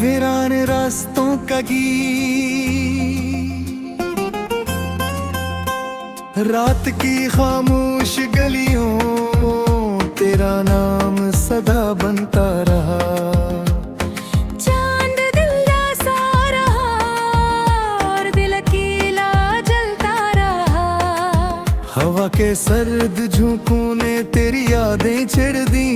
वीरान रास्तों का गीत, रात की खामोश गलियों तेरा नाम सदा बनता रहा। चांद दिल सा रहा और दिल अकेला जलता रहा। हवा के सर्द झोंकों ने तेरी यादें छेड़ दी,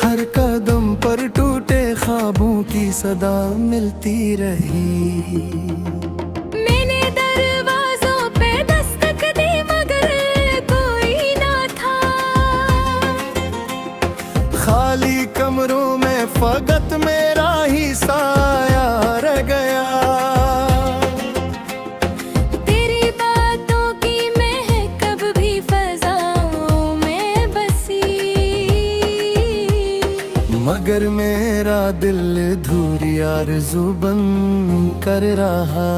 हर कदम पर टूटे ख्वाबों की सदा मिलती रही। मैंने दरवाजों पे दस्तक दी मगर कोई ना था। खाली कमरों में फकत मेरा ही साया रह गया। तेरी बातों की महक अब भी फज़ाओं में बसी, मगर मेरा दिल अधूरी आरज़ू बन कर रहा।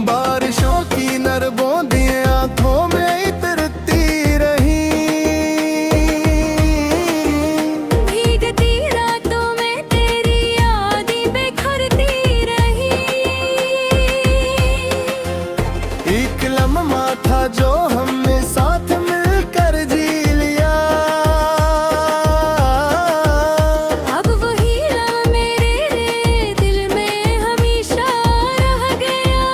बारिशों की नर बूंदें आंखों में इतरती रही, भीगती रातों में तेरी यादें बिखरती रही। एक लम्हा था जो हमने साथ मिलकर जी लिया, अब वही लम्हा मेरे दिल में हमेशा रह गया।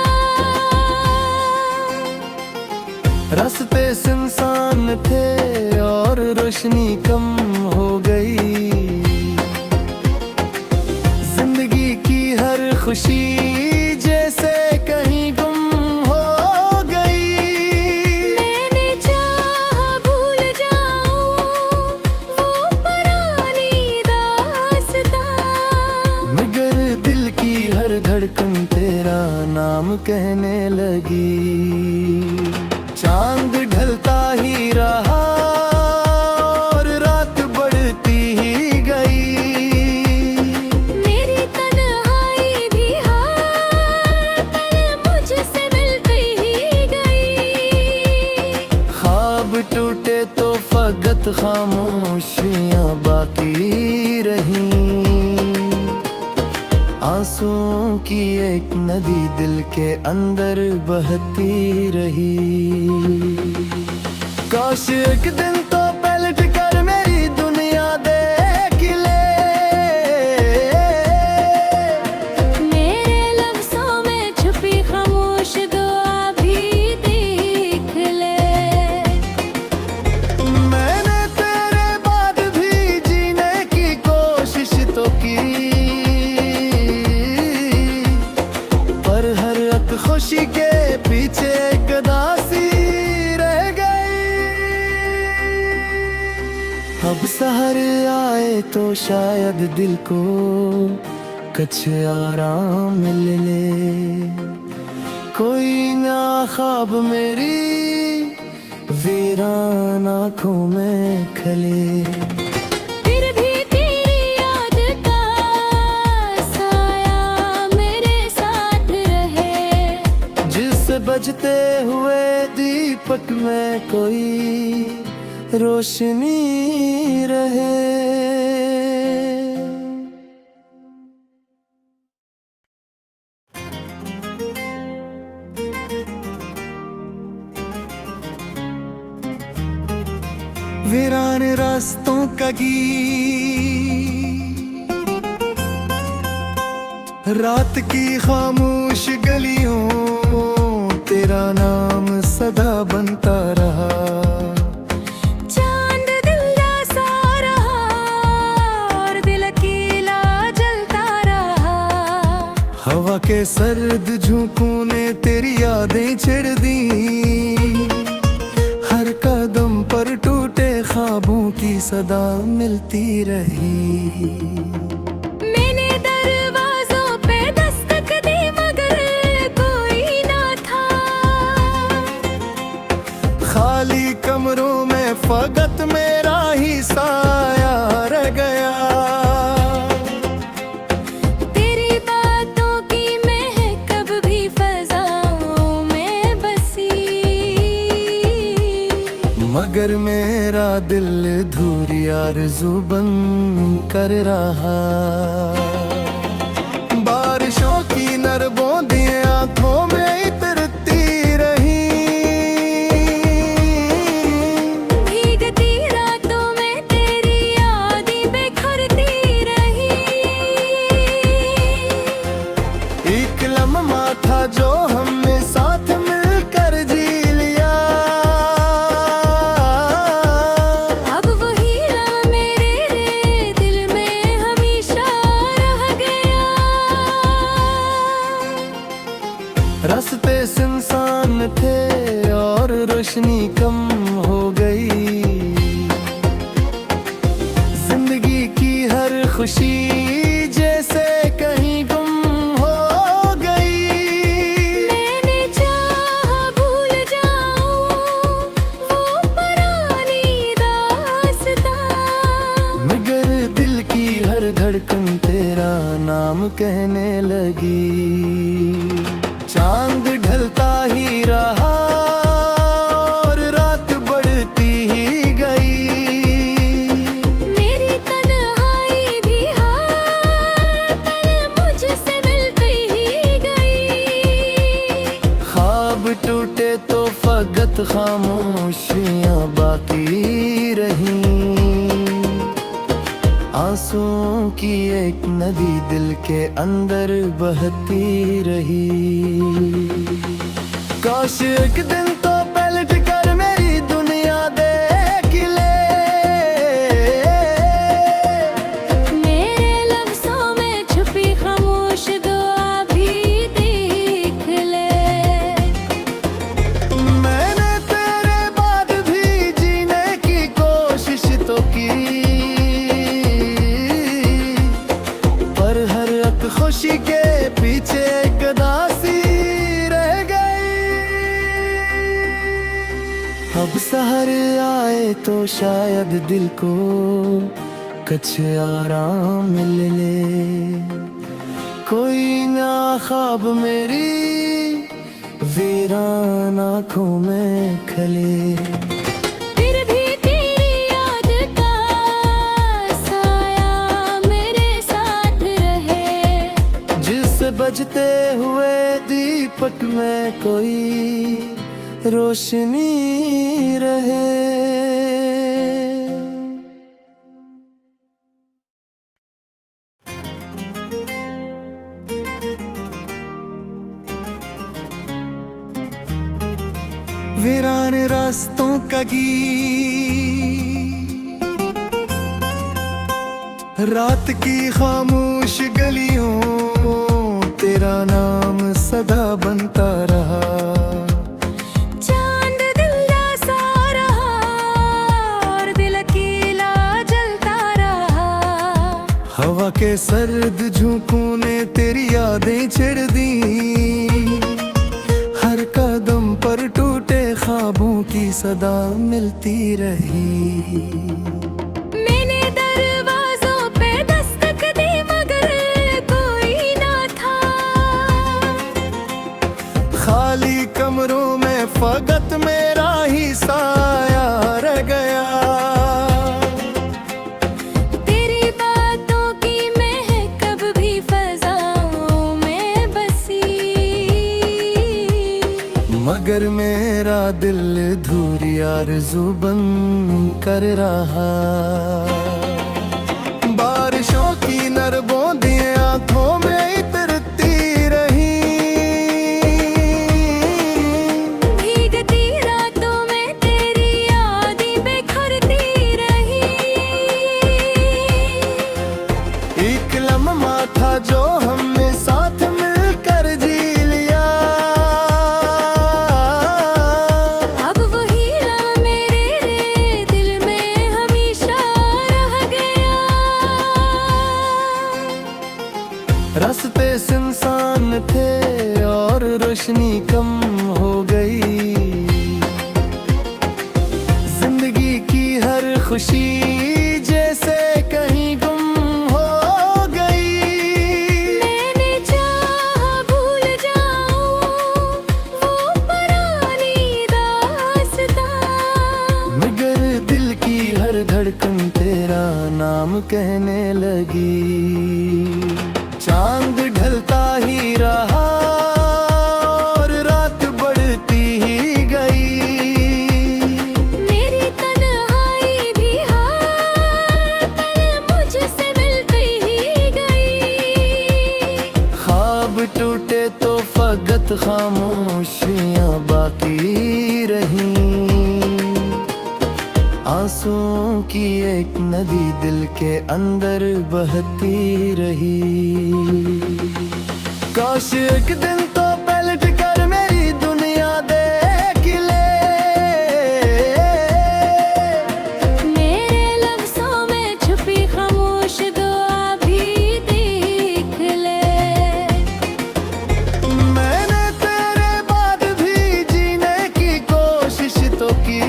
रास्ते सुनसान थे और रोशनी कम हो गई, जिंदगी की हर खुशी जैसे कहीं गुम हो गई। मैंने चाहा भूल जाऊं वो पुरानी दास्तां, मगर दिल की हर धड़कन तेरा नाम कहने लगी। चांद ढलता ही रहा और रात बढ़ती ही गई, मेरी तन्हाई भी हर पल मुझसे मिलती ही गई। ख्वाब टूटे तो फकत खामोशियां बाकी रहीं, आंसुओं की एक नदी दिल के अंदर बहती रही। काश एक दिन तो पलट कर मेरी दुनिया देख ले, मेरे लफ्ज़ों में छुपी खामोश दुआ भी देख ले। मैंने तेरे बाद भी जीने की कोशिश तो की, पर हर एक खुशी के पीछे एक उदासी रह गई। अब सहर आए तो शायद दिल को कुछ आराम मिल ले, कोई ना ख्वाब मेरी वीरान आँखों में खले। फिर भी तेरी याद का साया मेरे साथ रहे, जिससे बजते हुए दीपक में कोई रोशनी रहे। वीरान रास्तों का गीत, रात की खामोश गलियों तेरा नाम सदा बनता रहा। चांद दिल सा रहा और दिल अकेला जलता रहा। हवा के सर्द झोंकों ने तेरी यादें छेड़ दी, हर कदम पर टूटे ख्वाबों की सदा मिलती रही। मैंने दरवाजों पे दस्तक दी मगर कोई ना था। खाली कमरों में फकत मेरा ही साया रह गया। तेरी बातों की महक अब भी फज़ाओं में बसी, मगर मेरा दिल अधूरी आरज़ू बन कर रहा। बारिशों की नर बूंदें आंखों में इतरती रही, भीगती रातों में तेरी यादें बिखरती रही। एक लम्हा था जो हमने साथ मिलकर जी लिया, अब वही लम्हा मेरे दिल में हमेशा रह गया। रास्ते सुनसान थे और रोशनी कम हो गई, जिंदगी की हर खुशी जैसे कहीं गुम हो गई। मैंने चाहा भूल जाऊं वो पुरानी दास्तां, मगर दिल की हर धड़कन तेरा नाम कहने लगी। चांद ढलता ही रहा और रात बढ़ती ही गई, मेरी तन्हाई भी हर पल मुझसे मिलती ही गई। ख्वाब टूटे तो फकत खामोशियां बाकी रहीं, आंसुओं की एक नदी दिल के अंदर बहती रही। काश एक दिन तो पलट कर मेरी दुनिया देख ले, मेरे लफ्ज़ों में छुपी खामोश दुआ भी देख ले। मैंने तेरे बाद भी जीने की कोशिश तो की, पर हर एक खुशी के पीछे एक उदासी रह गई। अब सहर आए तो शायद दिल को कुछ आराम मिल ले, कोई ना ख्वाब मेरी वीरान आँखों में खले। फिर भी तेरी याद का साया मेरे साथ रहे, जिससे बजते हुए दीपक में कोई रोशनी रहे। वीरान रास्तों का गीत, रात की खामोश गलियों तेरा नाम सदा बनता रहा। चांद दिल सा रहा और दिल अकेला जलता रहा। हवा के सर्द झोंकों ने तेरी यादें छेड़ दी, हर कदम पर टूटे ख्वाबों की सदा मिलती रही। मैंने दरवाजों पे दस्तक दी मगर कोई ना था, खाली कमरों में फकत मेरा ही साया रह गया। तेरी बातों की महक कब भी फज़ाओं में बसी, मगर मेरा दिल अधूरी आरज़ू बन कर रहा। बारिशों की नर बूंदें आंखों में इतरती रही, भीगती रातों में तेरी यादें बिखरती रही। एक लम्हा था जो हमने साथ मिलकर जी लिया, अब वही लम्हा मेरे दिल में हमेशा रह गया। रास्ते सुनसान थे और रोशनी कम हो गई, जिंदगी की हर खुशी जैसे कहीं गुम हो गई। मैंने चाहा भूल जाऊं वो पुरानी दास्तां, कहने लगी। चांद ढलता ही रहा और रात बढ़ती ही गई। मेरी तन्हाई भी हर पल मुझसे मिलती ही गई। ख्वाब टूटे तो फकत खामोशियां बाकी रहीं। आंसुओं की एक नदी दिल के अंदर बहती रही। काश एक दिन तो पलट कर मेरी दुनिया देख ले। मेरे लफ्ज़ों में छुपी खामोश दुआ भी देख ले। मैंने तेरे बाद भी जीने की कोशिश तो की,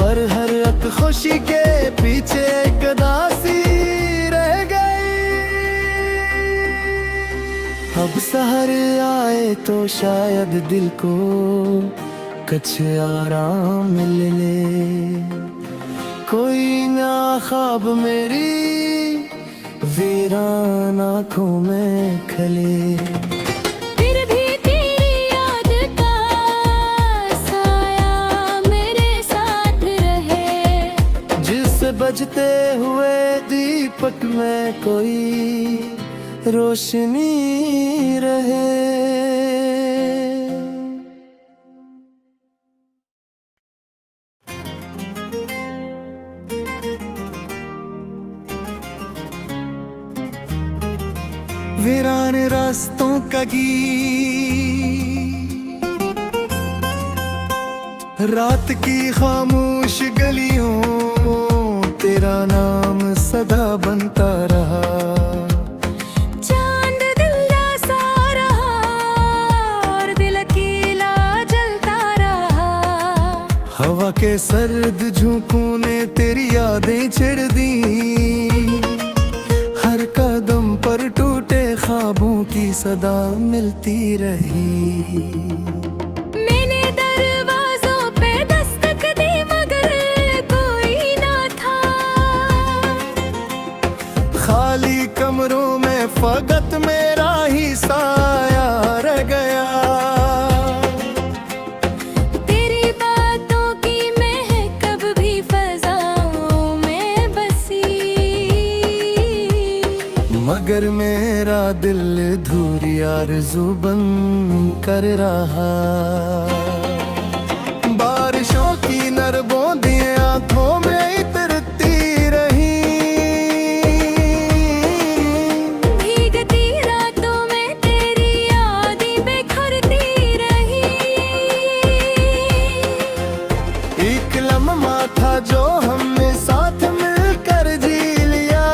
पर हर एक खुशी के पीछे एक उदासी रह गई। अब सहर आए तो शायद दिल को कुछ आराम मिल ले। कोई ना ख्वाब मेरी वीरान आँखों में खले। फिर भी तेरी याद का साया मेरे साथ रहे। जिससे बजते हुए दीपक में कोई रोशनी रहे। वीरान रास्तों का गीत, रात की खामोश गलियों तेरा नाम सदा बनता रहा। चांद दिल जैसा रहा और दिल अकेला जलता रहा। हवा के सर्द झोंकों ने तेरी यादें छेड़ दी। हर कदम पर टूटे ख्वाबों की सदा मिलती रही। मैंने दरवाजों पे दस्तक दी मगर कोई ना था। खाली कमरों में फकत मेरा ही साया रह गया। तेरी बातों की महक अब भी फज़ाओं में बसी। मगर मेरा दिल धूरी आरज़ू बन कर रहा। बारिशों की नर बूंदें आंखों में इतरती रही। भीगती रातों में तेरी यादें बिखरती रही। एक लम्हा था जो हमने साथ मिलकर जी लिया।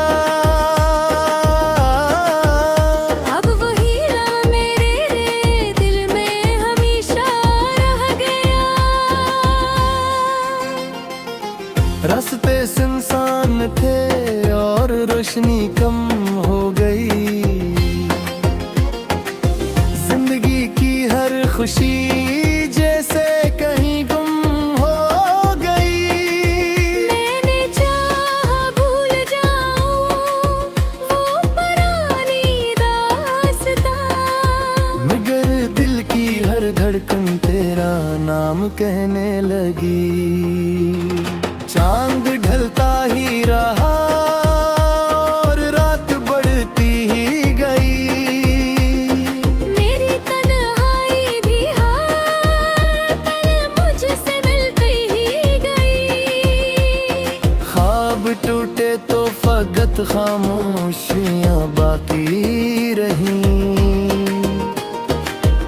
अब वही लम्हा मेरे दिल में हमेशा रह गया। रास्ते सुनसान थे और रोशनी कम हो गई। जिंदगी की हर खुशी जैसे कहीं गुम हो गई। मैंने चाहा भूल जाऊं वो पुरानी दास्तां। मगर दिल की हर धड़कन तेरा नाम कहने लगी। चांद ढलता ही रहा और रात बढ़ती ही गई। मेरी तन्हाई भी हर पल मुझसे मिलती ही गई। ख्वाब टूटे तो फकत खामोशियां बाकी रहीं।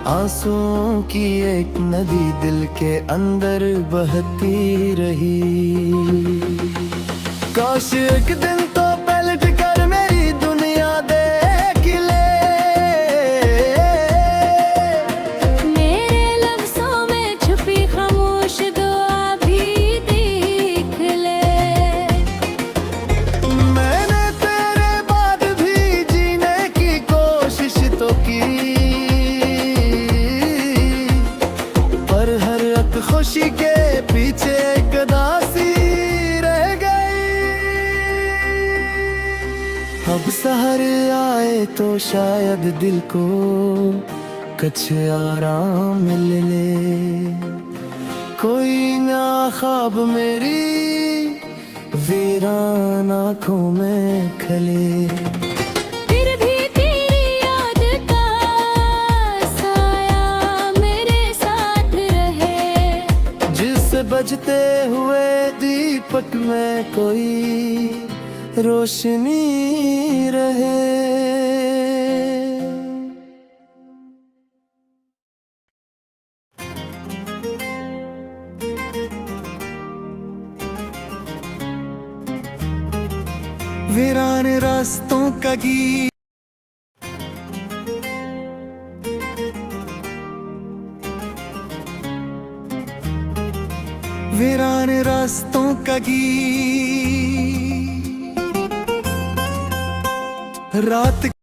आंसुओं की एक नदी दिल के अंदर बहती रही। काश एक दिन तो पलट कर मेरी दुनिया देख ले। मेरे लफ्ज़ों में छुपी खामोश दुआ भी देख ले। मैंने तेरे बाद भी जीने की कोशिश तो की, पर हर एक खुशी के पीछे एक उदासी तो शायद दिल को कुछ आराम मिल ले। कोई ना ख्वाब मेरी वीरान आँखों में खले। फिर भी तेरी याद का साया मेरे साथ रहे। जिससे बजते हुए दीपक में कोई रोशनी रहे। वीरान रास्तों का गीत, वीरान रास्तों का गीत, रात